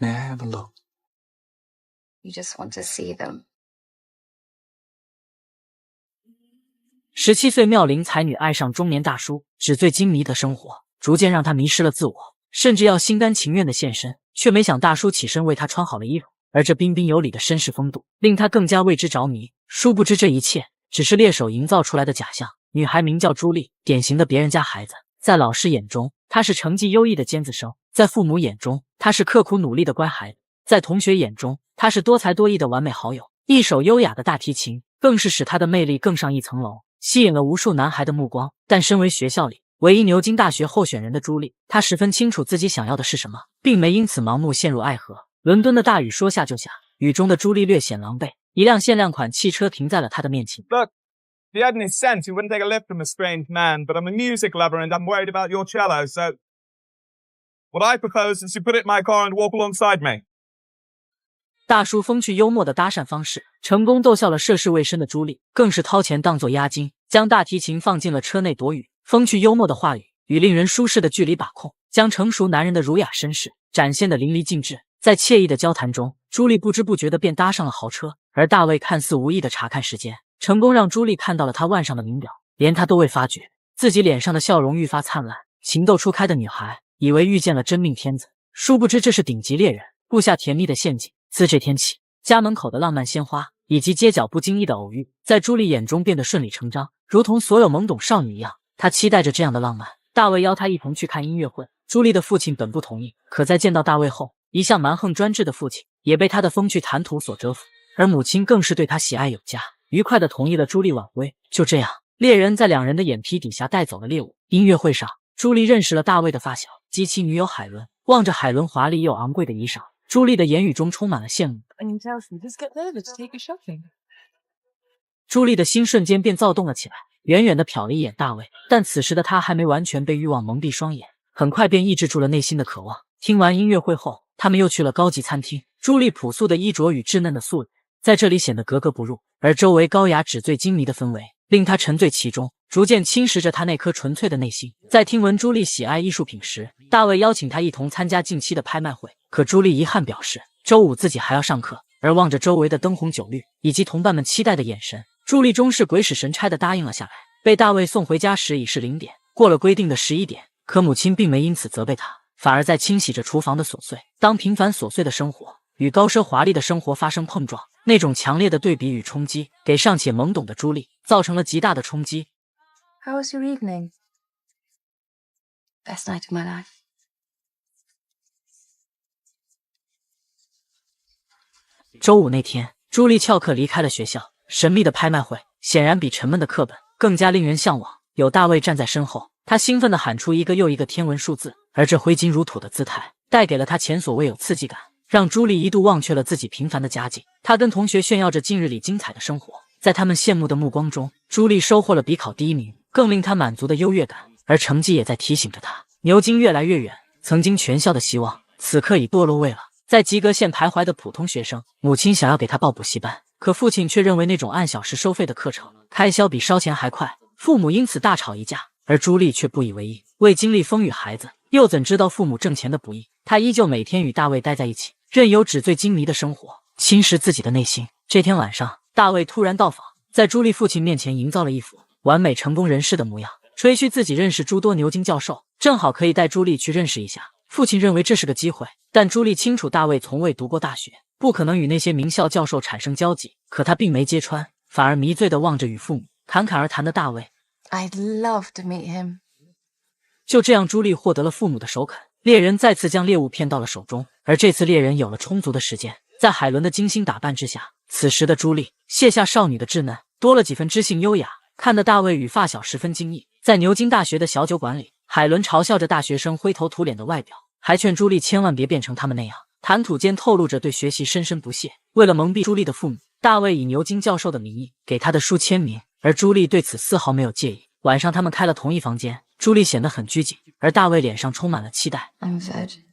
May I have a look? You just want to see them. 17岁妙龄才女爱上中年大叔，纸醉金迷的生活逐渐让她迷失了自我，甚至要心甘情愿的献身，却没想大叔起身为她穿好了衣服，而这彬彬有礼的绅士风度令她更加为之着迷。殊不知这一切只是猎手营造出来的假象。女孩名叫朱莉，典型的别人家孩子，在老师眼中她是成绩优异的尖子生，在父母眼中她是刻苦努力的乖孩子，在同学眼中她是多才多艺的完美好友。一手优雅的大提琴更是使她的魅力更上一层楼，吸引了无数男孩的目光。但身为学校里唯一牛津大学候选人的朱莉，她十分清楚自己想要的是什么，并没因此盲目陷入爱河。伦敦的大雨说下就下，雨中的朱莉略显狼狈，一辆限量款汽车停在了她的面前。 Look, if he had any sense, he wouldn't take a lift from a strange man, but I'm a music lover and I'm worried about your cello, so what I propose is you put it in my car and walk alongside me. 大叔风趣幽默的搭讪方式，成功逗笑了涉世未深的朱莉，更是掏钱当作押金，将大提琴放进了车内躲雨。风趣幽默的话语与令人舒适的距离把控，将成熟男人的儒雅绅士展现得淋漓尽致。在惬意的交谈中，朱莉不知不觉地便搭上了豪车，而大卫看似无意的查看时间，成功让朱莉看到了他腕上的名表，连他都未发觉，自己脸上的笑容愈发灿烂。情窦初开的女孩以为遇见了真命天子，殊不知这是顶级猎人布下甜蜜的陷阱。自这天起，家门口的浪漫鲜花以及街角不经意的偶遇，在朱莉眼中变得顺理成章，如同所有懵懂少女一样。她期待着这样的浪漫。大卫邀她一同去看音乐会，朱莉的父亲本不同意，可在见到大卫后，一向蛮横专制的父亲也被他的风趣谈吐所折服，而母亲更是对他喜爱有加，愉快地同意了朱莉晚归。就这样，猎人在两人的眼皮底下带走了猎物。音乐会上，朱莉认识了大卫的发小及其女友海伦。望着海伦华丽又昂贵的衣裳，朱莉的言语中充满了羡慕。朱莉的心瞬间便躁动了起来，远远地瞟了一眼大卫，但此时的她还没完全被欲望蒙蔽双眼，很快便抑制住了内心的渴望。听完音乐会后，他们又去了高级餐厅。朱莉朴素的衣着与稚嫩的素脸在这里显得格格不入，而周围高雅纸醉金迷的氛围令她沉醉其中，逐渐侵蚀着她那颗纯粹的内心。在听闻朱莉喜爱艺术品时，大卫邀请她一同参加近期的拍卖会，可朱莉遗憾表示周五自己还要上课。而望着周围的灯红酒绿以及同伴们期待的眼神，朱莉终是鬼使神差地答应了下来。被大卫送回家时已是0点，过了规定的11点，可母亲并没因此责备她，反而在清洗着厨房的琐碎。当平凡琐碎的生活与高奢华丽的生活发生碰撞，那种强烈的对比与冲击给尚且懵懂的朱莉造成了极大的冲击。 How was your evening? Best night of my life. 周五那天，朱莉翘课离开了学校。神秘的拍卖会显然比沉闷的课本更加令人向往。有大卫站在身后，他兴奋地喊出一个又一个天文数字，而这挥金如土的姿态带给了他前所未有刺激感，让朱莉一度忘却了自己平凡的家境。她跟同学炫耀着近日里精彩的生活，在他们羡慕的目光中，朱莉收获了比考第1名，更令她满足的优越感。而成绩也在提醒着她，牛津越来越远，曾经全校的希望，此刻已堕落位了。在及格线徘徊的普通学生，母亲想要给他报补习班，可父亲却认为那种按小时收费的课程开销比烧钱还快，父母因此大吵一架。而朱莉却不以为意，未经历风雨孩子又怎知道父母挣钱的不易？她依旧每天与大卫待在一起，任由纸醉金迷的生活侵蚀自己的内心。这天晚上，大卫突然到访，在朱莉父亲面前营造了一副完美成功人士的模样，吹嘘自己认识诸多牛津教授，正好可以带朱莉去认识一下。父亲认为这是个机会，但朱莉清楚大卫从未读过大学，不可能与那些名校教授产生交集。可他并没揭穿，反而迷醉地望着与父母侃侃而谈的大卫。 I'd love to meet him. 就这样，朱莉获得了父母的首肯，猎人再次将猎物骗到了手中。而这次猎人有了充足的时间，在海伦的精心打扮之下，此时的朱莉卸下少女的稚嫩，多了几分知性优雅，看得大卫与发小十分惊异。在牛津大学的小酒馆里，海伦嘲笑着大学生灰头土脸的外表，还劝朱莉千万别变成他们那样，谈吐间透露着对学习深深不屑。为了蒙蔽朱莉的父母，大卫以牛津教授的名义给他的书签名，而朱莉对此丝毫没有介意。晚上他们开了同一房间，朱莉显得很拘谨，而大卫脸上充满了期待。 I'm a virgin.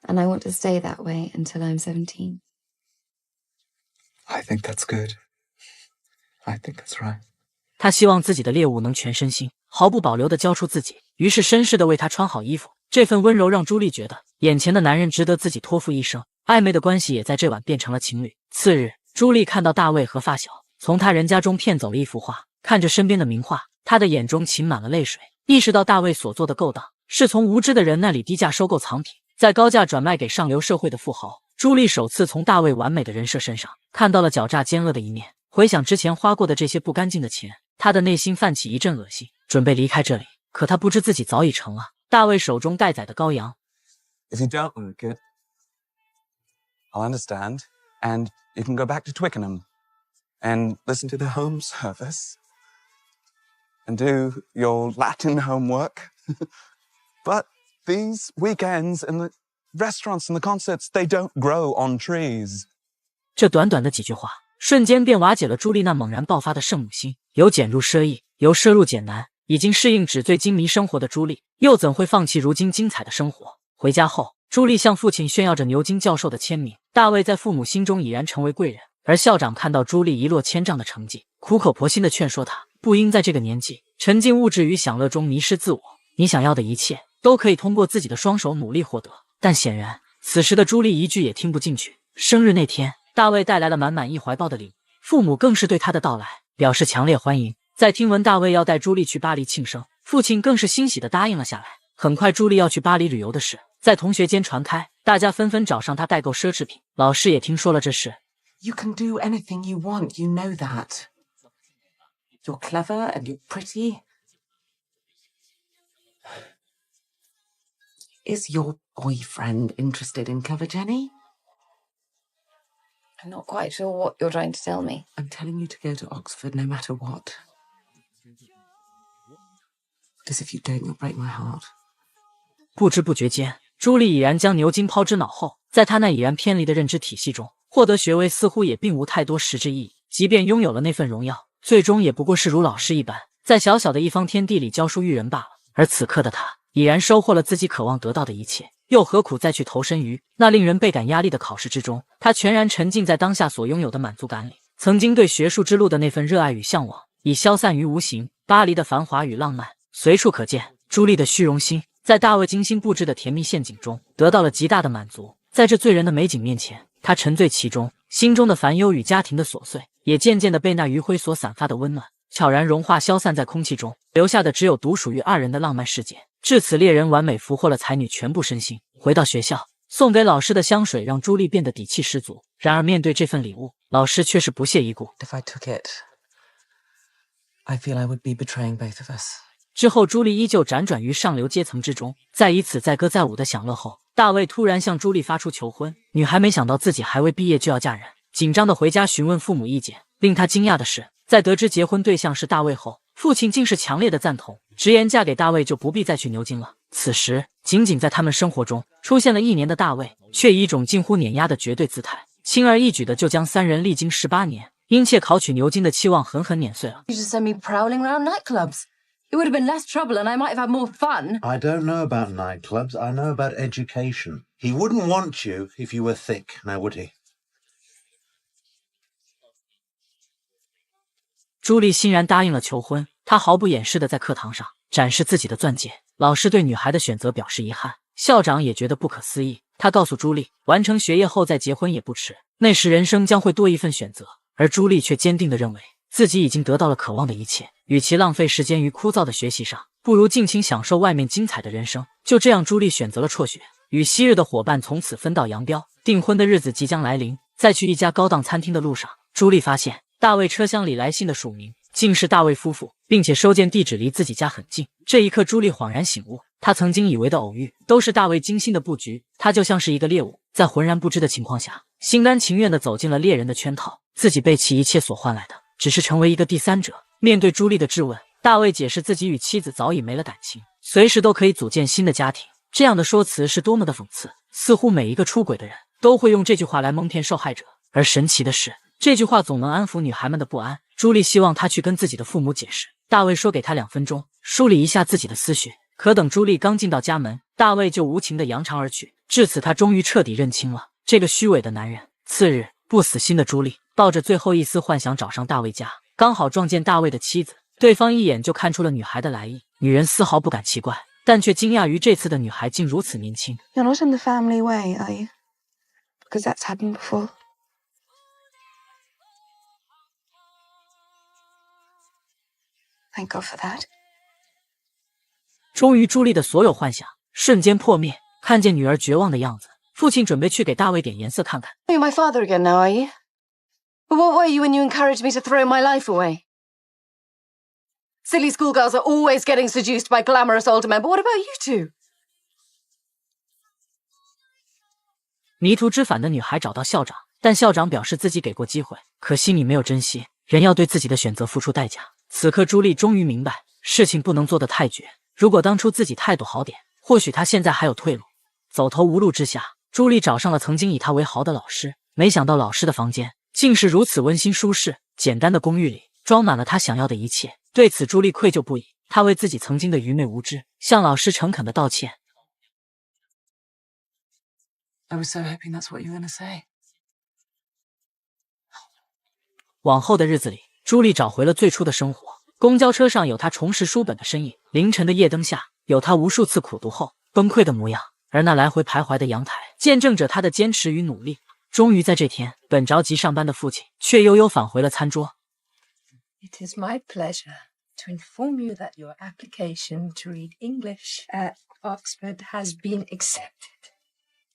And I want to stay that way until I'm 17. I think that's good. I think that's right. 他希望自己的猎物能全身心毫不保留地交出自己，于是绅士地为他穿好衣服，这份温柔让朱莉觉得眼前的男人值得自己托付一生。暧昧的关系也在这晚变成了情侣。次日，朱莉看到大卫和发小从他人家中骗走了一幅画，看着身边的名画，她的眼中噙满了泪水，意识到大卫所做的勾当是从无知的人那里低价收购藏品，再高价转卖给上流社会的富豪。朱莉首次从大卫完美的人设身上看到了狡诈奸恶的一面，回想之前花过的这些不干净的钱，她的内心泛起一阵恶心，准备离开这里。可她不知自己早已成了大卫手中待宰的羔羊。 If you don't like it, I'll understand, and you can go back to Twickenham and listen to the home service and do your Latin homework. But these weekends and the restaurants and the concerts, they don't grow on trees. 这短短的几句话，瞬间便瓦解了朱莉那猛然爆发的圣母心。由俭入奢易，由奢入俭难，已经适应纸醉金迷生活的朱莉，又怎会放弃如今精彩的生活？回家后，朱莉向父亲炫耀着牛津教授的签名。大卫在父母心中已然成为贵人，而校长看到朱莉一落千丈的成绩，苦口婆心地劝说她不应在这个年纪沉浸物质与享乐中迷失自我。你想要的一切都可以通过自己的双手努力获得。但显然，此时的朱莉一句也听不进去。生日那天，大卫带来了满满一怀抱的礼物，父母更是对他的到来表示强烈欢迎。在听闻大卫要带朱莉去巴黎庆生，父亲更是欣喜地答应了下来。很快，朱莉要去巴黎旅游的事在同学间传开，大家纷纷找上他代购奢侈品。老师也听说了这事。You can do anything you want, you know that. You're clever and you're pretty. Is your boyfriend interested in cover, Jenny? I'm not quite sure what you're trying to tell me. I'm telling you to go to Oxford no matter what. Because if you don't, you'll break my heart. 不知不觉间，朱莉已然将牛津抛之脑后，在她那已然偏离的认知体系中，获得学位似乎也并无太多实质意义。即便拥有了那份荣耀，最终也不过是如老师一般，在小小的一方天地里教书育人罢了。而此刻的她，已然收获了自己渴望得到的一切，又何苦再去投身于那令人倍感压力的考试之中？她全然沉浸在当下所拥有的满足感里，曾经对学术之路的那份热爱与向往，已消散于无形。巴黎的繁华与浪漫随处可见，朱莉的虚荣心在大卫精心布置的甜蜜陷阱中得到了极大的满足。在这醉人的美景面前，她沉醉其中，心中的烦忧与家庭的琐碎也渐渐地被那余晖所散发的温暖悄然融化消散在空气中，留下的只有独属于二人的浪漫世界。至此，猎人完美俘获了才女全部身心。回到学校，送给老师的香水让朱莉变得底气十足。然而面对这份礼物，老师却是不屑一顾。 If I took it, I feel I would be betraying both of us. 之后，朱莉依旧辗转于上流阶层之中，在以此载歌载舞的享乐后，大卫突然向朱莉发出求婚。女孩没想到自己还未毕业就要嫁人，紧张地回家询问父母意见。令她惊讶的是，在得知结婚对象是大卫后，父亲竟是强烈的赞同，直言嫁给大卫就不必再去牛津了。此时，仅仅在他们生活中出现了1年的大卫，却以一种近乎碾压的绝对姿态，轻而易举的就将三人历经18年殷切考取牛津的期望狠狠碾碎了。 You just send me prowling around nightclubs. It would have been less trouble and I might have had more fun. I don't know about nightclubs. I know about education. He wouldn't want you if you were thick, now would he? 朱莉欣然答应了求婚，她毫不掩饰地在课堂上展示自己的钻戒。老师对女孩的选择表示遗憾，校长也觉得不可思议。他告诉朱莉，完成学业后再结婚也不迟，那时人生将会多一份选择。而朱莉却坚定地认为，自己已经得到了渴望的一切，与其浪费时间于枯燥的学习上，不如尽情享受外面精彩的人生。就这样，朱莉选择了辍学，与昔日的伙伴从此分道扬镳。订婚的日子即将来临，在去一家高档餐厅的路上，朱莉发现大卫车厢里来信的署名竟是大卫夫妇，并且收件地址离自己家很近。这一刻，朱莉恍然醒悟，她曾经以为的偶遇都是大卫精心的布局。她就像是一个猎物，在浑然不知的情况下，心甘情愿地走进了猎人的圈套，自己背弃一切所换来的只是成为一个第三者。面对朱莉的质问，大卫解释自己与妻子早已没了感情，随时都可以组建新的家庭。这样的说辞是多么的讽刺，似乎每一个出轨的人都会用这句话来蒙骗受害者。而神奇的是，这句话总能安抚女孩们的不安。朱莉希望她去跟自己的父母解释，大卫说给她2分钟，梳理一下自己的思绪。可等朱莉刚进到家门，大卫就无情地扬长而去。至此，她终于彻底认清了这个虚伪的男人。次日，不死心的朱莉抱着最后一丝幻想找上大卫家，刚好撞见大卫的妻子，对方一眼就看出了女孩的来意。女人丝毫不敢奇怪，但却惊讶于这次的女孩竟如此年轻。You're not in the family way, are you? Because that's happened before. Thank God for that. 终于，朱莉的所有幻想瞬间破灭。看见女儿绝望的样子，父亲准备去给大卫点颜色看看。You're my father again now, are you? But what were you when you encouraged me to throw my life away? Silly schoolgirls are always getting seduced by glamorous older men, but what about you two? 迷途知返的女孩找到校长，但校长表示自己给过机会，可惜你没有珍惜。人要对自己的选择付出代价。此刻，朱莉终于明白，事情不能做得太绝。如果当初自己态度好点，或许她现在还有退路。走投无路之下，朱莉找上了曾经以她为豪的老师。没想到老师的房间竟是如此温馨舒适，简单的公寓里装满了她想要的一切。对此，朱莉愧疚不已。她为自己曾经的愚昧无知向老师诚恳的道歉。I was so hoping that's what you were going to say. 往后的日子里，朱莉找回了最初的生活。公交车上有她重拾书本的身影，凌晨的夜灯下有她无数次苦读后崩溃的模样，而那来回徘徊的阳台见证着她的坚持与努力。终于在这天，本着急上班的父亲却悠悠返回了餐桌。It is my pleasure to inform you that your application to read English at Oxford has been accepted.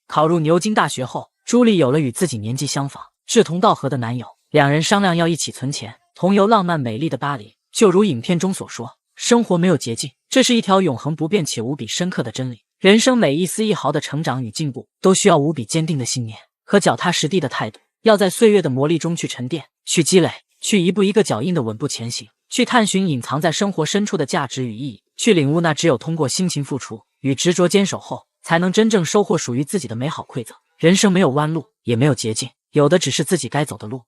考入牛津大学后，朱莉有了与自己年纪相仿、志同道合的男友，两人商量要一起存钱，同游浪漫美丽的巴黎。就如影片中所说，生活没有捷径，这是一条永恒不变且无比深刻的真理。人生每一丝一毫的成长与进步，都需要无比坚定的信念和脚踏实地的态度。要在岁月的磨砺中去沉淀、去积累、去一步一个脚印的稳步前行，去探寻隐藏在生活深处的价值与意义，去领悟那只有通过辛勤付出与执着坚守后，才能真正收获属于自己的美好馈赠。人生没有弯路，也没有捷径，有的只是自己该走的路。